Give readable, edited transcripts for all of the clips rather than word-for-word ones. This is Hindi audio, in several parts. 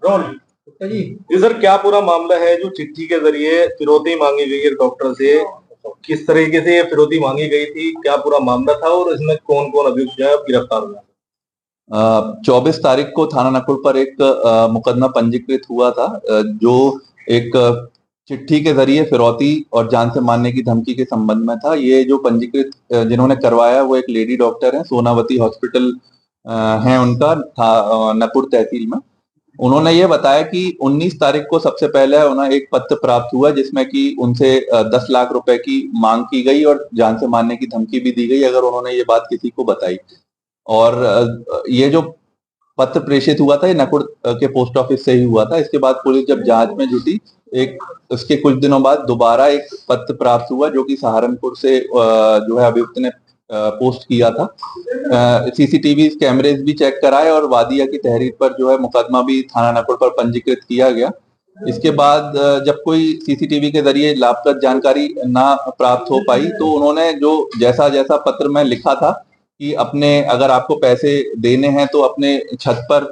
रोल जी सर, क्या पूरा मामला है जो चिट्ठी के जरिए फिरौती मांगी गई है डॉक्टर से? किस तरीके से ये फिरौती मांगी गई थी, क्या पूरा मामला था और इसमें कौन कौन अभियुक्त जो है अब गिरफ्तार हुआ? 24 तारीख को थाना नकुल पर एक मुकदमा पंजीकृत हुआ था, जो एक चिट्ठी के जरिए फिरौती और जान से मारने की धमकी के संबंध में था। ये जो पंजीकृत जिन्होंने करवाया वो एक लेडी डॉक्टर है, सोनावती हॉस्पिटल है उनका नकुल तहसील में। उन्होंने ये बताया कि 19 तारीख को सबसे पहले उन्हें एक पत्र प्राप्त हुआ जिसमें कि उनसे 10 लाख रुपए की मांग की गई और जान से मारने की धमकी भी दी गई अगर उन्होंने ये बात किसी को बताई। और ये जो पत्र प्रेषित हुआ था ये नकुड़ के पोस्ट ऑफिस से ही हुआ था। इसके बाद पुलिस जब जांच में जुटी, उसके कुछ दिनों बाद दोबारा एक पत्र प्राप्त हुआ जो कि सहारनपुर से जो है अभियुक्त ने पोस्ट किया था। सीसीटीवी कैमरेज भी चेक कराए और वादिया की तहरीर पर जो है मुकदमा भी थाना नकुड़ पर पंजीकृत किया गया। इसके बाद जब कोई सीसीटीवी के जरिए लाभप्रद जानकारी ना प्राप्त हो पाई तो उन्होंने जो जैसा जैसा पत्र में लिखा था कि अपने अगर आपको पैसे देने हैं तो अपने छत पर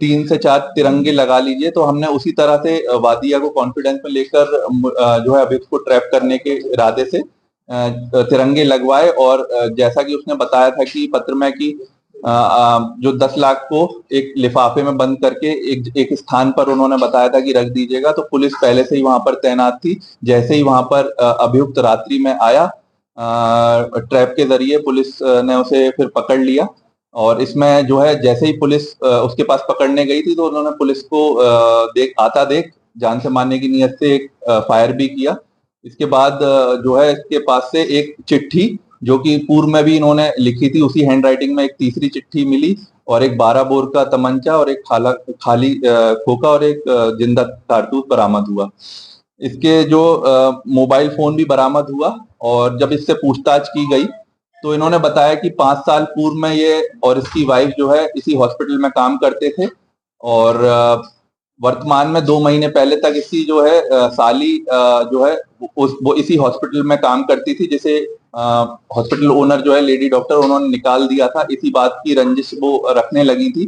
3 से 4 तिरंगे लगा लीजिए, तो हमने उसी तरह से वादिया को कॉन्फिडेंस में लेकर जो है अभियुक्त को ट्रैप करने के इरादे से तिरंगे लगवाए। और जैसा कि उसने बताया था कि पत्र में कि जो 10 लाख को एक लिफाफे में बंद करके एक स्थान पर उन्होंने बताया था कि रख दीजिएगा, तो पुलिस पहले से ही वहां पर तैनात थी। जैसे ही वहां पर अभियुक्त रात्रि में आया, ट्रैप के जरिए पुलिस ने उसे फिर पकड़ लिया। और इसमें जो है जैसे ही पुलिस उसके पास पकड़ने गई थी तो उन्होंने पुलिस को देख जान से मारने की नियत से एक फायर भी किया। इसके बाद जो है इसके पास से एक चिट्ठी जो कि पूर्व में भी इन्होंने लिखी थी, उसी हैंड राइटिंग में एक तीसरी चिट्ठी मिली और एक 12 बोर का तमंचा और एक खाली खोखा और एक जिंदा कारतूस बरामद हुआ। इसके जो मोबाइल फोन भी बरामद हुआ और जब इससे पूछताछ की गई तो इन्होंने बताया कि 5 साल पूर्व में ये और इसकी वाइफ जो है इसी हॉस्पिटल में काम करते थे और वर्तमान में 2 महीने पहले तक इसकी जो है साली जो है वो इसी हॉस्पिटल में काम करती थी, जिसे हॉस्पिटल ओनर जो है लेडी डॉक्टर उन्होंने निकाल दिया था। इसी बात की रंजिश वो रखने लगी थी।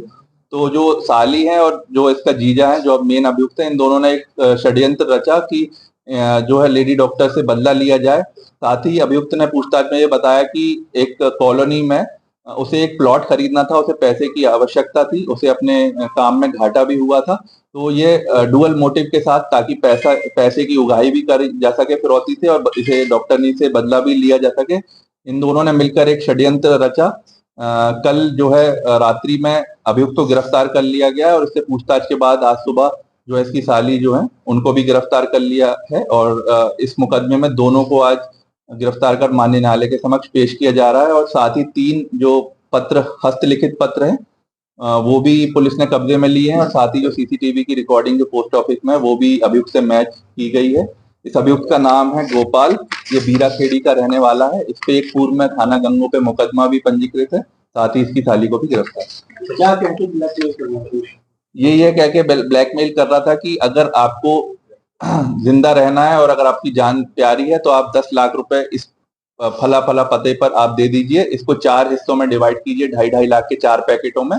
तो जो साली है और जो इसका जीजा है जो अब मेन अभियुक्त है, इन दोनों ने एक षड्यंत्र रचा कि जो है लेडी डॉक्टर से बदला लिया जाए। साथ ही अभियुक्त ने पूछताछ में ये बताया कि एक कॉलोनी में उसे एक प्लॉट खरीदना था, उसे पैसे की आवश्यकता थी, उसे अपने काम में घाटा भी हुआ था। तो ये डुअल मोटिव के साथ ताकि पैसे की उगाही भी करी जा सके फिरौती से और इसे डॉक्टरनी से बदला भी लिया जा सके, इन दोनों ने मिलकर एक षड्यंत्र रचा। कल जो है रात्रि में अभियुक्त को गिरफ्तार कर लिया गया और इससे पूछताछ के बाद आज सुबह जो है इसकी साली जो है उनको भी गिरफ्तार कर लिया है। और इस मुकदमे में दोनों को आज गिरफ्तार कर माननीय न्यायालय के समक्ष पेश किया जा रहा है। और साथ ही 3 जो पत्र हस्तलिखित पत्र हैं वो भी पुलिस ने कब्जे में लिए हैं और साथ ही जो सीसीटीवी की रिकॉर्डिंग जो पोस्ट ऑफिस में वो भी अभियुक्त से मैच की गई है। इस अभियुक्त का नाम है गोपाल, ये बीरा खेड़ी का रहने वाला है। इस पे एक पूर्व में थाना गंगो पे मुकदमा भी पंजीकृत है। साथ ही इसकी साली को भी गिरफ्तार। क्या कहते ब्लैकमेल करना? ये कह के ब्लैकमेल कर रहा था कि अगर आपको जिंदा रहना है और अगर आपकी जान प्यारी है तो आप 10 लाख रुपए इस फला फला पते पर आप दे दीजिए। इसको 4 हिस्सों में डिवाइड कीजिए, 2.5 लाख के 4 पैकेटों में।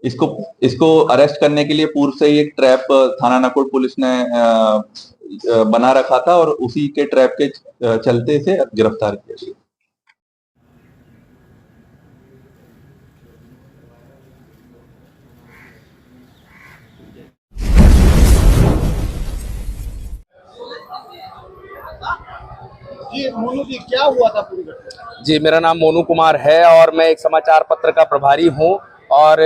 इसको अरेस्ट करने के लिए पूर्व से ही एक ट्रैप थाना नकुड़ पुलिस ने बना रखा था और उसी के ट्रैप के चलते इसे गिरफ्तार किया गया। जी मोनू जी, क्या हुआ था पूरी घटना? जी, मेरा नाम मोनू कुमार है और मैं एक समाचार पत्र का प्रभारी हूं। और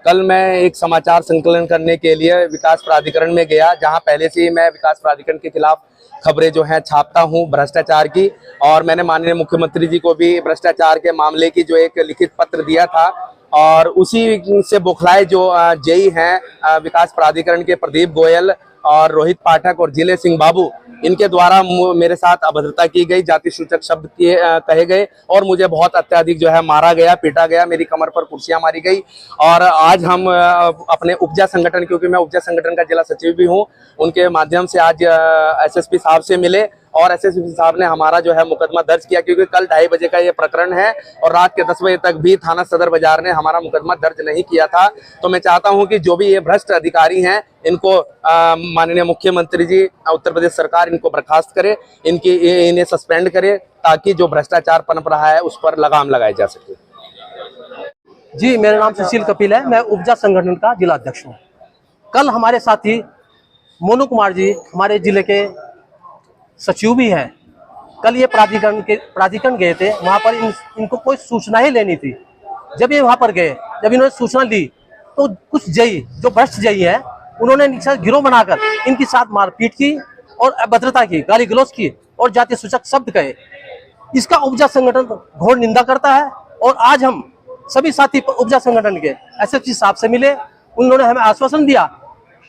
कल मैं एक समाचार संकलन करने के लिए विकास प्राधिकरण में गया, जहां पहले से ही मैं विकास प्राधिकरण के खिलाफ खबरें जो हैं छापता हूं भ्रष्टाचार की। और मैंने माननीय मुख्यमंत्री जी को भी भ्रष्टाचार के मामले की जो एक लिखित पत्र दिया था और उसी से बौखलाए जो जेई हैं विकास प्राधिकरण के प्रदीप गोयल और रोहित पाठक और जिले सिंह बाबू, इनके द्वारा मेरे साथ अभद्रता की गई, जाति सूचक शब्द कहे गए और मुझे बहुत अत्यधिक जो है मारा गया, पीटा गया, मेरी कमर पर कुर्सियां मारी गई। और आज हम अपने उपजा संगठन, क्योंकि मैं उपजा संगठन का जिला सचिव भी हूं, उनके माध्यम से आज एसएसपी साहब से मिले और एसएसपी साहब ने हमारा जो है मुकदमा दर्ज किया, क्योंकि कल 2:30 बजे का ये प्रकरण है और रात के 10 बजे तक भी थाना सदर बाजार ने हमारा मुकदमा दर्ज नहीं किया था। तो मैं चाहता हूं कि जो भी ये भ्रष्ट अधिकारी हैं इनको माननीय मुख्यमंत्री जी, उत्तर प्रदेश सरकार इनको बर्खास्त करे, इन्हें सस्पेंड करे, ताकि जो भ्रष्टाचार पनप रहा है उस पर लगाम लगाई जा सके। जी, मेरा नाम सुशील कपिल है, मैं उपजा संगठन का जिला अध्यक्ष हूँ। कल हमारे साथी मोनू कुमार जी हमारे जिले के सचिव भी हैं। कल ये प्राधिकरण गए थे, वहाँ पर इनको कोई सूचना ही लेनी थी। जब ये वहाँ पर गए, जब इन्होंने सूचना ली तो कुछ जई जो भ्रष्ट जई है उन्होंने गिरोह बनाकर इनके साथ मारपीट की और अभद्रता की, गाली गलौज की और जाति सूचक शब्द कहे। इसका उपजा संगठन घोर निंदा करता है और आज हम सभी साथी उपजा संगठन के एसएसपी साहब से मिले। उन्होंने हमें आश्वासन दिया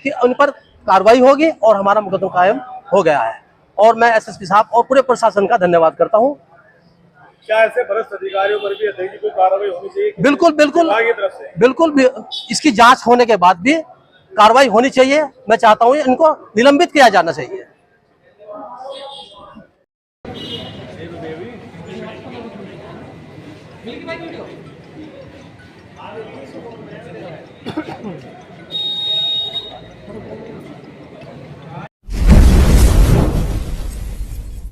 कि उन पर कार्रवाई होगी और हमारा मुकदमा कायम हो गया है और मैं एसएसपी साहब और पूरे प्रशासन का धन्यवाद करता हूं। क्या ऐसे भ्रष्ट अधिकारियों पर भी कोई कार्रवाई होनी चाहिए? बिल्कुल बिल्कुल बिल्कुल भी इसकी जांच होने के बाद भी कार्रवाई होनी चाहिए। मैं चाहता हूं इनको निलंबित किया जाना चाहिए।